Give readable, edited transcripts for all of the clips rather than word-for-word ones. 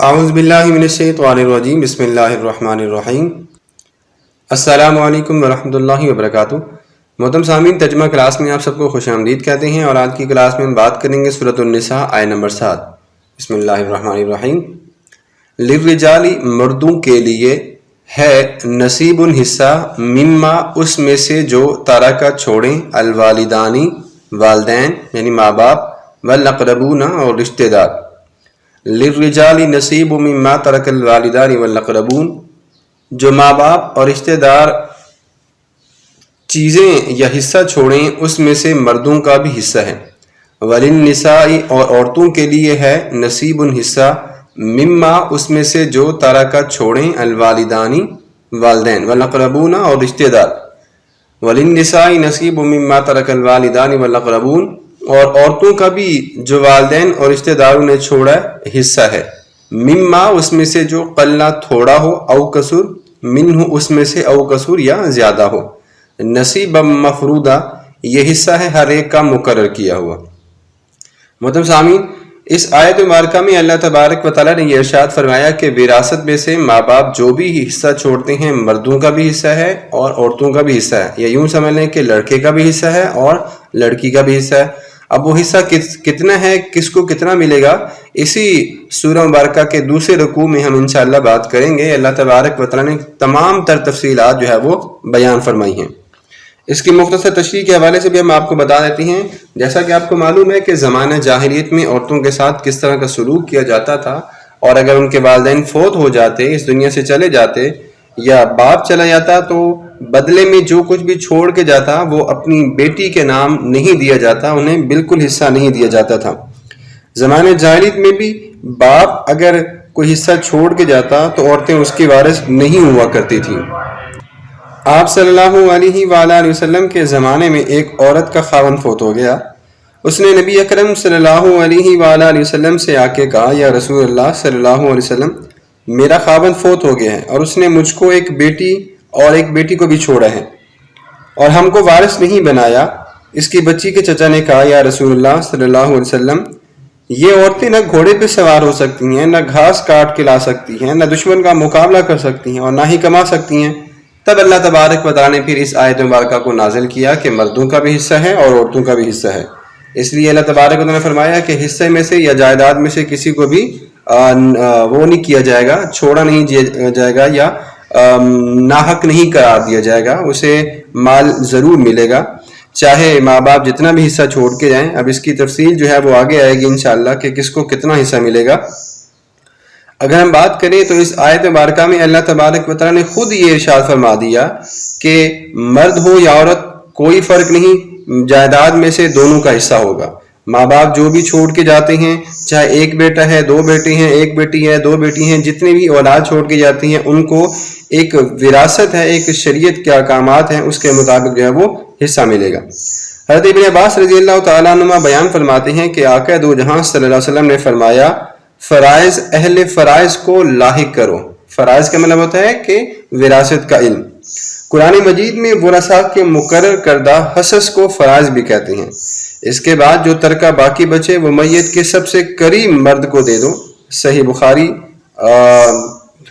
اعوذ باللہ من الشیطان الرجیم بسم اللہ الرحمن الرحیم السلام علیکم ورحمۃ اللہ وبرکاتہ۔ محترم سامعین، ترجمہ کلاس میں آپ سب کو خوش آمدید کہتے ہیں، اور آج کی کلاس میں ہم بات کریں گے سورۃ النساء آیت نمبر 7۔ بسم اللہ الرحمن الرحیم۔ للرجال، مردوں کے لیے ہے نصیب حصہ، مما اس میں سے جو ترک چھوڑیں، الوالدانی والدین یعنی ماں باپ، والاقربون اور رشتہ دار۔ للرجال نصیب مما ترک الوالدان والاقربون، جو ماں باپ اور رشتہ دار چیزیں یا حصہ چھوڑیں اس میں سے مردوں کا بھی حصہ ہے۔ وللنساء، اور عورتوں کے لیے ہے نصیب حصہ، مما اس میں سے جو ترک چھوڑیں، الوالدانی والدین، والاقربون اور رشتہ دار۔ وللنساء نصیب مما ترک الوالدان والاقربون، اور عورتوں کا بھی جو والدین اور رشتہ داروں نے چھوڑا حصہ ہے، مما اس میں سے جو قلّ تھوڑا ہو، او کثر منہ اس میں سے، او کثر یا زیادہ ہو۔ نصیب مفروضہ، یہ حصہ ہے ہر ایک کا مقرر کیا ہوا۔ محترم سامعین، اس آیت مبارکہ میں اللہ تبارک و تعالیٰ نے یہ ارشاد فرمایا کہ وراثت میں سے ماں باپ جو بھی حصہ چھوڑتے ہیں، مردوں کا بھی حصہ ہے اور عورتوں کا بھی حصہ ہے، یا یوں سمجھ لیں کہ لڑکے کا بھی حصہ ہے اور لڑکی کا بھی حصہ ہے۔ اب وہ حصہ کتنا ہے، کس کو کتنا ملے گا، اسی سورہ مبارکہ کے دوسرے رکوع میں ہم انشاءاللہ بات کریں گے۔ اللہ تبارک و تعالیٰ نے تمام تر تفصیلات جو ہے وہ بیان فرمائی ہیں۔ اس کی مختصر تشریح کے حوالے سے بھی ہم آپ کو بتا دیتے ہیں، جیسا کہ آپ کو معلوم ہے کہ زمانہ جاہلیت میں عورتوں کے ساتھ کس طرح کا سلوک کیا جاتا تھا، اور اگر ان کے والدین فوت ہو جاتے، اس دنیا سے چلے جاتے، یا باپ چلا جاتا، تو بدلے میں جو کچھ بھی چھوڑ کے جاتا وہ اپنی بیٹی کے نام نہیں دیا جاتا، انہیں بالکل حصہ نہیں دیا جاتا تھا۔ زمانہ جاہلیت میں بھی باپ اگر کوئی حصہ چھوڑ کے جاتا تو عورتیں اس کی وارث نہیں ہوا کرتی تھیں۔ آپ صلی اللہ علیہ وآلہ وسلم کے زمانے میں ایک عورت کا خاوند فوت ہو گیا۔ اس نے نبی اکرم صلی اللہ علیہ وآلہ وسلم سے آ کے کہا، یا رسول اللہ صلی اللہ علیہ وسلم، میرا خاوند فوت ہو گیا ہے اور اس نے مجھ کو ایک بیٹی اور ایک بیٹی کو بھی چھوڑا ہے، اور ہم کو وارث نہیں بنایا۔ اس کی بچی کے چچا نے کہا، یا رسول اللہ صلی اللہ علیہ وسلم، یہ عورتیں نہ گھوڑے پہ سوار ہو سکتی ہیں، نہ گھاس کاٹ کے لا سکتی ہیں، نہ دشمن کا مقابلہ کر سکتی ہیں، اور نہ ہی کما سکتی ہیں۔ تب اللہ تبارک و تعالیٰ نے پھر اس آیت مبارکہ کو نازل کیا کہ مردوں کا بھی حصہ ہے اور عورتوں کا بھی حصہ ہے۔ اس لیے اللہ تبارک و تعالیٰ نے فرمایا کہ حصے میں سے یا جائیداد میں سے کسی کو بھی وہ نہیں کیا جائے گا، چھوڑا نہیں جائے گا، یا ناحق نہیں قرار دیا جائے گا، اسے مال ضرور ملے گا، چاہے ماں باپ جتنا بھی حصہ چھوڑ کے جائیں۔ اب اس کی تفصیل جو ہے وہ آگے آئے گی انشاءاللہ کہ کس کو کتنا حصہ ملے گا۔ اگر ہم بات کریں تو اس آیت مبارکہ میں اللہ تبارک و تعالیٰ نے خود یہ ارشاد فرما دیا کہ مرد ہو یا عورت کوئی فرق نہیں، جائیداد میں سے دونوں کا حصہ ہوگا۔ ماں باپ جو بھی چھوڑ کے جاتے ہیں، چاہے ایک بیٹا ہے، دو بیٹے ہیں، ایک بیٹی ہے، دو بیٹی ہیں، جتنے بھی اولاد چھوڑ کے جاتی ہیں، ان کو ایک وراثت ہے، ایک شریعت کے احکامات ہیں، اس کے مطابق جو ہے وہ حصہ ملے گا۔ حضرت ابن عباس رضی اللہ تعالیٰ عنہ بیان فرماتے ہیں کہ آقا دو جہاں صلی اللہ علیہ وسلم نے فرمایا، فرائض اہل فرائض کو لاحق کرو۔ فرائض کا مطلب ہوتا ہے کہ وراثت کا علم۔ قرآن مجید میں ورثاء کے مقرر کردہ حصص کو فرائض بھی کہتے ہیں۔ اس کے بعد جو ترکہ باقی بچے وہ میت کے سب سے قریب مرد کو دے دو۔ صحیح بخاری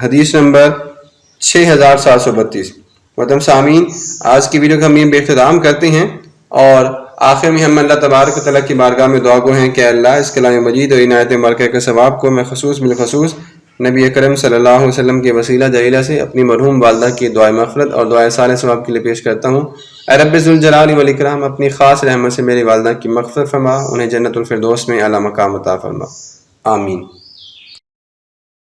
حدیث نمبر 6732۔ محترم سامعین، آج کی ویڈیو کا ہم یہ اختتام کرتے ہیں، اور آخر میں ہم اللہ تبارک و تعالیٰ کی بارگاہ میں دعا گو ہیں کہ اللہ اس کلام مجید اور عنایت مبارکہ کے ثواب کو میں بالخصوص نبی اکرم صلی اللہ علیہ وسلم کے وسیلہ جلیلہ سے اپنی مرحوم والدہ کی دعائے مغفرت اور دعائے صالح ثواب کے لیے پیش کرتا ہوں۔ اے رب ذوالجلال والاکرام، اپنی خاص رحمت سے میری والدہ کی مغفرت فرما، انہیں جنت الفردوس میں اعلیٰ مقام عطا فرما، آمین۔